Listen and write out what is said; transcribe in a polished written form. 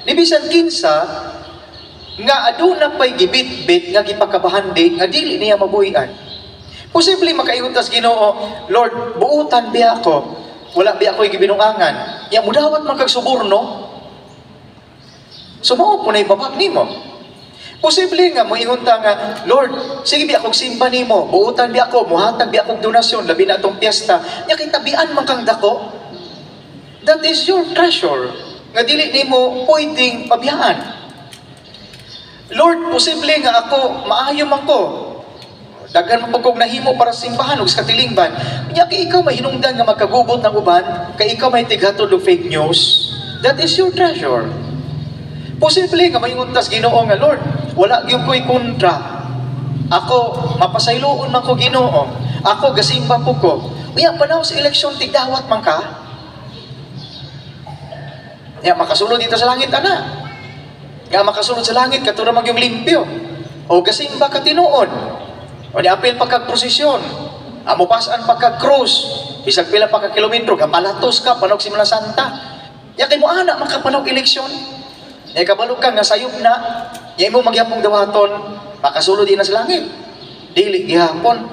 Ni bisan kinsa nga aduna pay gibitbit nga gipakabahan nga dili niya mabuhian. Posible makaingon tas Ginoo, Lord, buutan biya ako. Wala biya ako gibinungangan. Ya mudawat man kag suborno. Sumao po na ibabag nimo. Posible nga mo ingon ta nga, Lord, sige biya akong simba nimo, buutan biya ako, muhatag biya akong donasyon labi na atong piyesta. Nya kay tabian man kang dako. That is your treasure. Nga dili nimo pwedeng pabiyahan. Lord, posible nga ako maayo man ko. Daghan mo pagkog nahimo para sa simbahan ug sa katilingban. Nya kay ikaw may hinungdan nga magkagubot ng uban, kay ikaw may tighatod og fake news. That is your treasure. Posible nga mayuntas Ginoo nga, Lord, wala gyud ko'y kontra. Ako mapasayloon man ko Ginoo. Ako gasimba po ko. Unya panaw sa eleksyon tigdawat man ka. Ya makasulod dito sa langit ana. Nga makasulod sa langit katuro magyong limpyo. O gasimba ka tinuod. O di apil pagkag prosesyon. Amo pasan pagkag krus. Bisag pila pa ka kilometro kapalatos ka panog Simana Santa. Ya kay mo ana makapanog eleksyon. Ya kabalog ka nga sayop na. Ya mo magyapong dawaton makasulod din na sa langit. Dili gihapon.